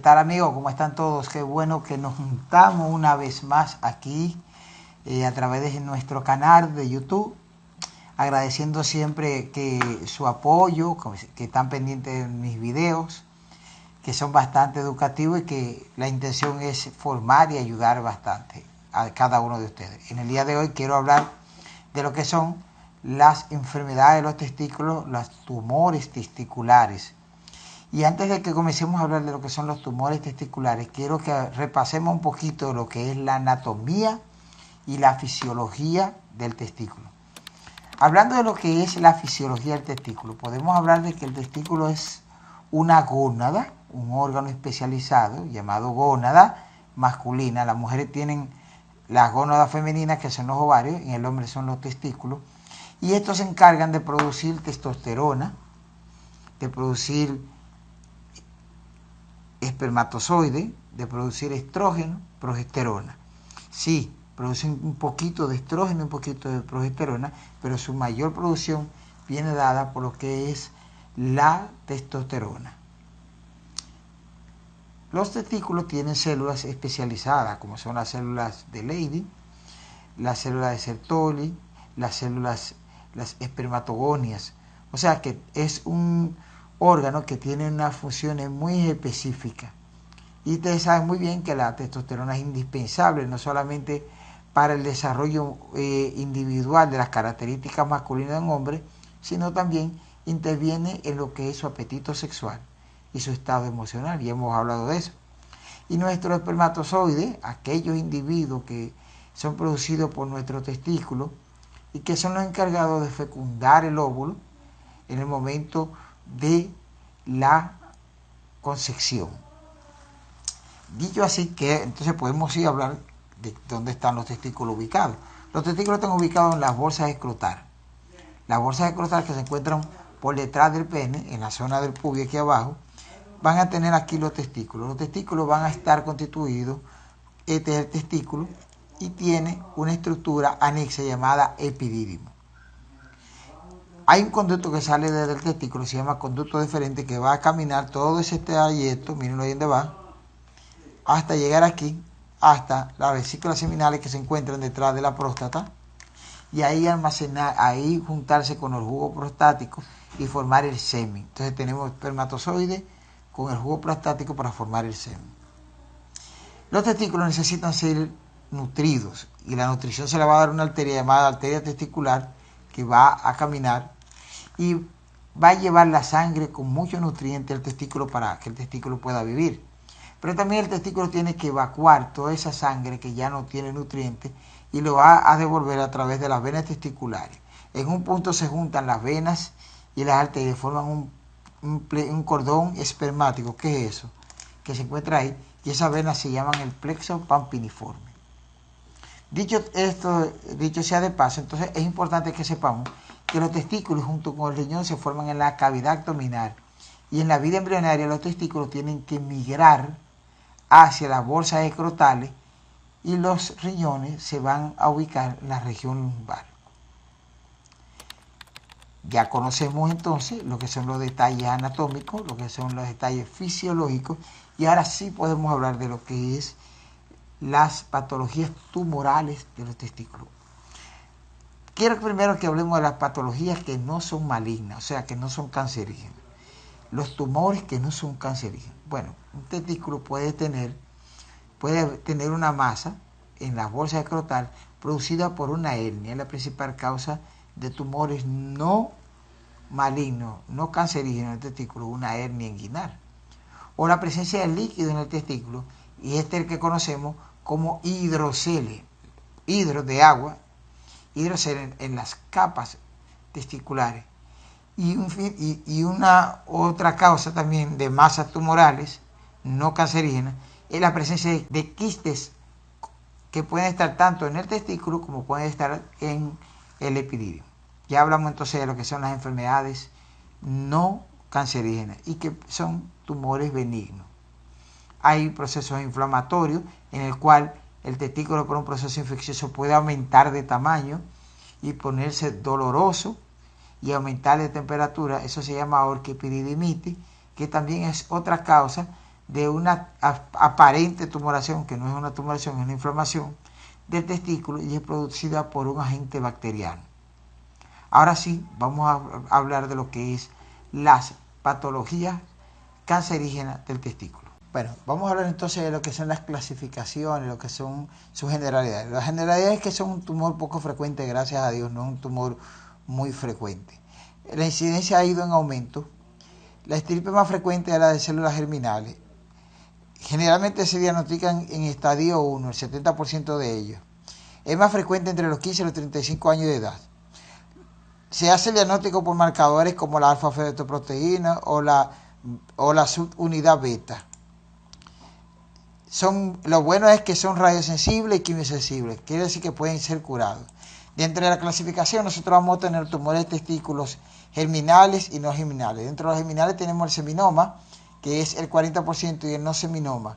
tal, amigos? ¿Cómo están todos? Qué bueno que nos juntamos una vez más aquí a través de nuestro canal de YouTube. Agradeciendo siempre que su apoyo, que están pendientes de mis videos, que son bastante educativos y que la intención es formar y ayudar bastante a cada uno de ustedes. En el día de hoy quiero hablar de lo que son las enfermedades de los testículos, los tumores testiculares. Y antes de que comencemos a hablar de lo que son los tumores testiculares, quiero que repasemos un poquito lo que es la anatomía y la fisiología del testículo. Hablando de lo que es la fisiología del testículo, podemos hablar de que el testículo es una gónada, un órgano especializado llamado gónada masculina. Las mujeres tienen las gónadas femeninas, que son los ovarios, y el hombre son los testículos. Y estos se encargan de producir testosterona, de producir espermatozoide, de producir estrógeno, progesterona. Sí, producen un poquito de estrógeno, un poquito de progesterona, pero su mayor producción viene dada por lo que es la testosterona. Los testículos tienen células especializadas, como son las células de Leydig, las células de Sertoli, las espermatogonias. O sea que es un órgano que tiene unas funciones muy específicas. Y ustedes saben muy bien que la testosterona es indispensable, no solamente para el desarrollo individual de las características masculinas de un hombre, sino también interviene en lo que es su apetito sexual y su estado emocional, y hemos hablado de eso. Y nuestros espermatozoides, aquellos individuos que son producidos por nuestro testículo y que son los encargados de fecundar el óvulo en el momento de la concepción. Dicho así, que entonces podemos ir a hablar de dónde están los testículos ubicados. Los testículos están ubicados en las bolsas escrotales. Las bolsas escrotales, que se encuentran por detrás del pene, en la zona del pubis aquí abajo, van a tener aquí los testículos. Los testículos van a estar constituidos, este es el testículo, y tiene una estructura anexa llamada epidídimo. Hay un conducto que sale desde el testículo, se llama conducto deferente, que va a caminar todo ese trayecto, mírenlo ahí donde va, hasta llegar aquí, hasta las vesículas seminales que se encuentran detrás de la próstata, y ahí almacenar, ahí juntarse con el jugo prostático y formar el semen. Entonces tenemos espermatozoides con el jugo prostático para formar el semen. Los testículos necesitan ser nutridos, y la nutrición se le va a dar una arteria llamada arteria testicular, que va a caminar y va a llevar la sangre con muchos nutrientes al testículo para que el testículo pueda vivir. Pero también el testículo tiene que evacuar toda esa sangre que ya no tiene nutrientes y lo va a devolver a través de las venas testiculares. En un punto se juntan las venas y las arterias, forman un cordón espermático. ¿Qué es eso? Que se encuentra ahí, y esas venas se llaman el plexo pampiniforme. Dicho sea de paso, entonces es importante que sepamos que los testículos junto con el riñón se forman en la cavidad abdominal, y en la vida embrionaria los testículos tienen que migrar hacia las bolsas escrotales y los riñones se van a ubicar en la región lumbar. Ya conocemos entonces lo que son los detalles anatómicos, lo que son los detalles fisiológicos, y ahora sí podemos hablar de lo que es las patologías tumorales de los testículos. Quiero primero que hablemos de las patologías que no son malignas, o sea, que no son cancerígenas. Los tumores que no son cancerígenos. Bueno, un testículo puede tener una masa en las bolsas escrotales producida por una hernia. Es la principal causa de tumores no malignos, no cancerígenos en el testículo, una hernia inguinal. O la presencia de líquido en el testículo, y este es el que conocemos como hidrocele, hidro de agua, hidrocele en las capas testiculares. Y una otra causa también de masas tumorales no cancerígenas es la presencia de quistes que pueden estar tanto en el testículo como pueden estar en el epididio. Ya hablamos entonces de lo que son las enfermedades no cancerígenas y que son tumores benignos. Hay procesos inflamatorios en el cual el testículo por un proceso infeccioso puede aumentar de tamaño y ponerse doloroso y aumentar de temperatura. Eso se llama orquiepididimitis, que también es otra causa de una aparente tumoración, que no es una tumoración, es una inflamación del testículo y es producida por un agente bacteriano. Ahora sí, vamos a hablar de lo que es las patologías cancerígenas del testículo. Bueno, vamos a hablar entonces de lo que son las clasificaciones, lo que son sus generalidades. Las generalidades es que son un tumor poco frecuente, gracias a Dios, no es un tumor muy frecuente. La incidencia ha ido en aumento. La estirpe más frecuente es la de células germinales. Generalmente se diagnostican en estadio 1, el 70% de ellos. Es más frecuente entre los 15 y los 35 años de edad. Se hace el diagnóstico por marcadores como la alfa-fetoproteína o la subunidad beta. Lo bueno es que son radiosensibles y quimiosensibles, quiere decir que pueden ser curados. Dentro de la clasificación nosotros vamos a tener tumores de testículos germinales y no germinales. Dentro de los germinales tenemos el seminoma, que es el 40%, y el no seminoma.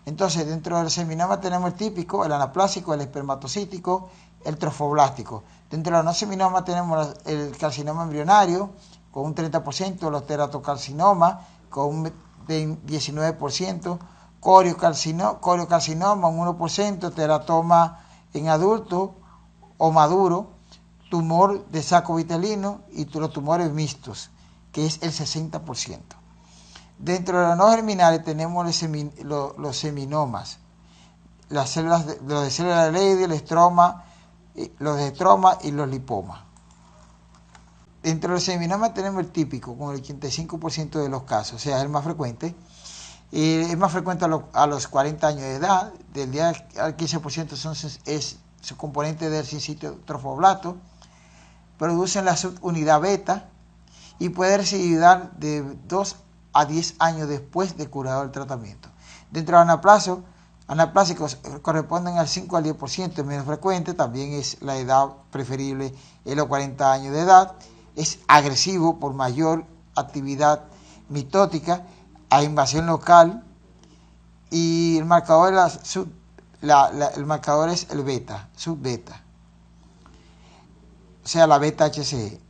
Entonces, dentro del seminoma tenemos el típico, el anaplásico, el espermatocítico, el trofoblástico. Dentro de los no seminomas tenemos el carcinoma embrionario, con un 30%, los teratocarcinomas, con un 19%, coriocarcinoma, un 1%, teratoma en adulto o maduro, tumor de saco vitelino y los tumores mixtos, que es el 60%. Dentro de los no germinales tenemos los seminomas, las células los de células de Leydig, el estroma, los de estroma y los lipomas. Dentro del seminoma tenemos el típico, con el 85% de los casos, o sea, es el más frecuente. Es más frecuente a los 40 años de edad, del 10 al 15% es su componente del sincitio trofoblasto, producen la subunidad beta y puede recibir de 2 a 10 años después de curado el tratamiento. Dentro de los anaplásicos corresponden al 5 al 10%, es menos frecuente, también es la edad preferible en los 40 años de edad, es agresivo por mayor actividad mitótica, a invasión local, y el marcador es el beta, subbeta, o sea, la beta HCE.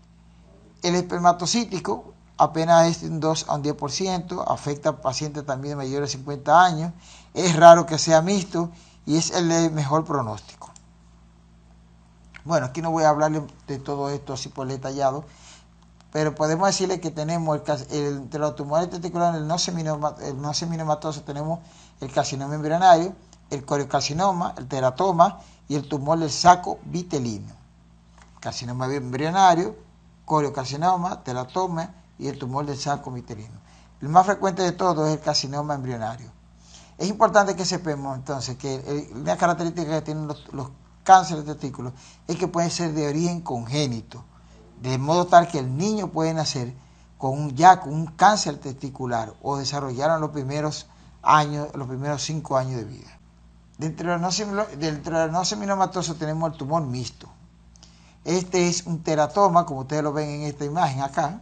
El espermatocítico apenas es de un 2 a un 10%, afecta a pacientes también de mayores de 50 años, es raro que sea mixto y es el de mejor pronóstico. Bueno, aquí no voy a hablarle de todo esto así por detallado, pero podemos decirle que tenemos entre los tumores testiculares, el no seminomatoso, tenemos el carcinoma embrionario, el coriocarcinoma, el teratoma y el tumor del saco vitelino. Carcinoma embrionario, coriocarcinoma, teratoma y el tumor del saco vitelino. El más frecuente de todos es el carcinoma embrionario. Es importante que sepamos entonces que una característica que tienen los cánceres de testículos es que pueden ser de origen congénito, de modo tal que el niño puede nacer con un cáncer testicular o desarrollar en los primeros 5 años de vida. Dentro del no seminomatoso tenemos el tumor mixto. Este es un teratoma, como ustedes lo ven en esta imagen acá.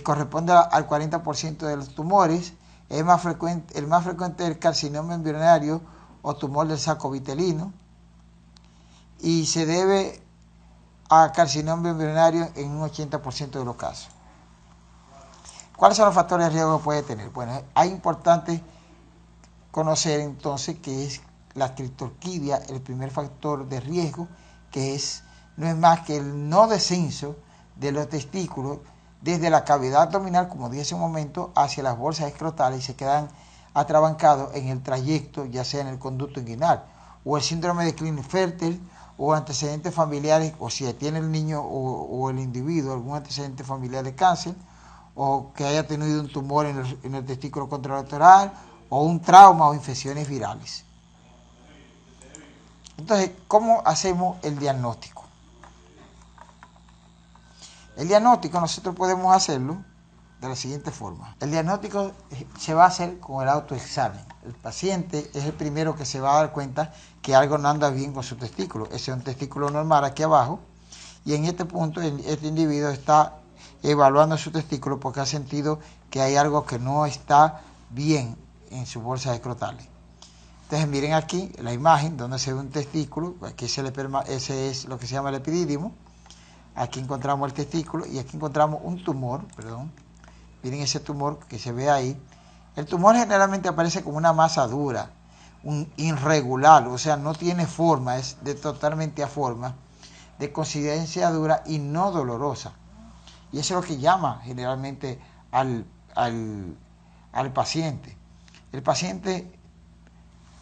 Corresponde al 40% de los tumores. El más frecuente es el carcinoma embrionario o tumor del saco vitelino. Y se debe a carcinoma embrionario en un 80% de los casos. ¿Cuáles son los factores de riesgo que puede tener? Bueno, es importante conocer entonces que es la criptorquidia el primer factor de riesgo, que no es más que el no descenso de los testículos desde la cavidad abdominal, como dije hace un momento, hacia las bolsas escrotales y se quedan atrabancados en el trayecto, ya sea en el conducto inguinal, o el síndrome de Klinefelter, o antecedentes familiares, o si tiene el niño o el individuo algún antecedente familiar de cáncer, o que haya tenido un tumor en el testículo contralateral, o un trauma o infecciones virales. Entonces, ¿cómo hacemos el diagnóstico? El diagnóstico nosotros podemos hacerlo de la siguiente forma. El diagnóstico se va a hacer con el autoexamen. El paciente es el primero que se va a dar cuenta que algo no anda bien con su testículo. Ese es un testículo normal aquí abajo, y en este punto este individuo está evaluando su testículo porque ha sentido que hay algo que no está bien en sus bolsas escrotales. Entonces miren aquí la imagen donde se ve un testículo. Aquí ese es lo que se llama el epidídimo. Aquí encontramos el testículo y aquí encontramos un tumor, Miren ese tumor que se ve ahí. El tumor generalmente aparece como una masa dura, irregular, o sea, no tiene forma, es totalmente aforma, de consistencia dura y no dolorosa. Y eso es lo que llama generalmente al, al, al paciente. El paciente,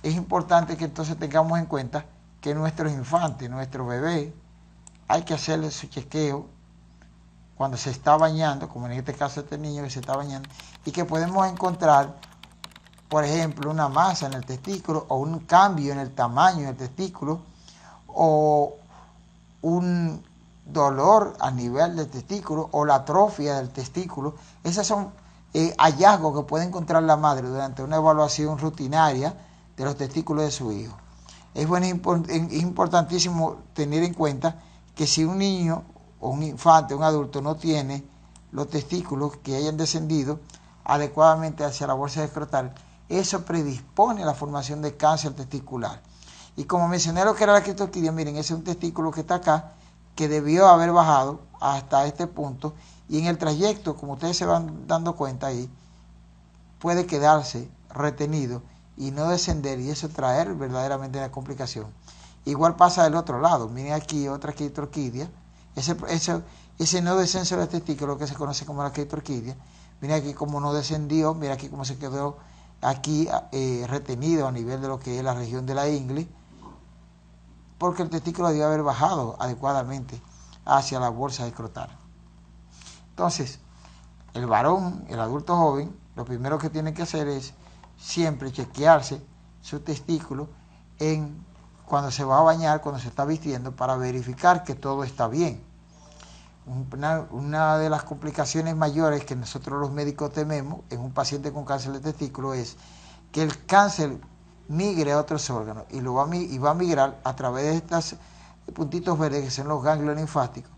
es importante que entonces tengamos en cuenta que nuestros infantes, nuestros bebés, hay que hacerle su chequeo cuando se está bañando, como en este caso este niño que se está bañando, y que podemos encontrar, por ejemplo, una masa en el testículo o un cambio en el tamaño del testículo o un dolor a nivel del testículo o la atrofia del testículo. Esos son hallazgos que puede encontrar la madre durante una evaluación rutinaria de los testículos de su hijo. Es importantísimo tener en cuenta que si un niño o un infante, un adulto no tiene los testículos que hayan descendido adecuadamente hacia la bolsa escrotal, eso predispone a la formación de cáncer testicular. Y como mencioné lo que era la criptorquidia, miren, ese es un testículo que está acá, que debió haber bajado hasta este punto, y en el trayecto, como ustedes se van dando cuenta ahí, puede quedarse retenido y no descender, y eso traer verdaderamente una complicación. Igual pasa del otro lado, miren aquí otra criptorquidia, ese no descenso del testículo que se conoce como la criptorquidia, miren aquí cómo no descendió, mira aquí cómo se quedó aquí retenido a nivel de lo que es la región de la ingle, porque el testículo debe haber bajado adecuadamente hacia la bolsa escrotal. Entonces, el varón, el adulto joven, lo primero que tiene que hacer es siempre chequearse su testículo cuando se va a bañar, cuando se está vistiendo, para verificar que todo está bien. Una de las complicaciones mayores que nosotros los médicos tememos en un paciente con cáncer de testículo es que el cáncer migre a otros órganos y va a migrar a través de estos puntitos verdes que son los ganglios linfáticos,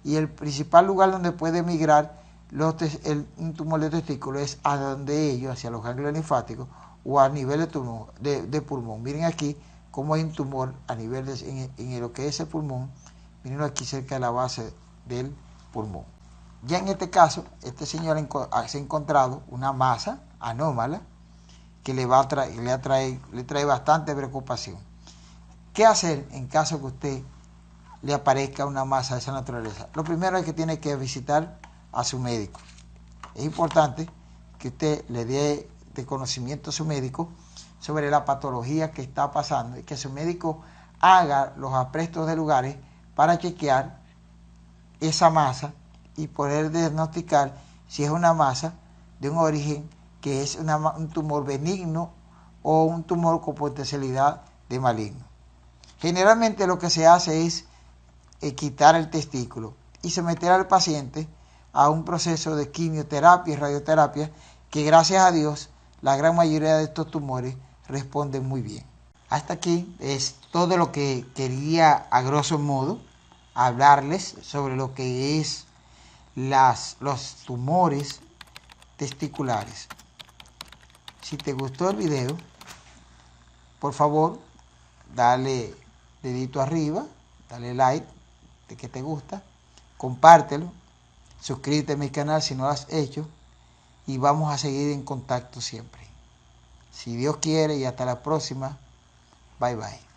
y el principal lugar donde puede migrar un tumor de testículo es a donde ellos, hacia los ganglios linfáticos o a nivel de pulmón. Miren aquí cómo hay un tumor a nivel en lo que es el pulmón, miren aquí cerca de la base del pulmón. Ya en este caso, este señor se ha encontrado una masa anómala que le trae bastante preocupación. ¿Qué hacer en caso que usted le aparezca una masa de esa naturaleza? Lo primero es que tiene que visitar a su médico. Es importante que usted le dé de conocimiento a su médico sobre la patología que está pasando y que su médico haga los aprestos de lugares para chequear esa masa y poder diagnosticar si es una masa de un origen que es un tumor benigno o un tumor con potencialidad de maligno. Generalmente lo que se hace es quitar el testículo y someter al paciente a un proceso de quimioterapia y radioterapia que, gracias a Dios, la gran mayoría de estos tumores responden muy bien. Hasta aquí es todo lo que quería, a grosso modo, hablarles sobre lo que es los tumores testiculares. Si te gustó el video, por favor, dale dedito arriba, dale like de que te gusta, compártelo, suscríbete a mi canal si no lo has hecho, y vamos a seguir en contacto siempre. Si Dios quiere, y hasta la próxima. Bye bye.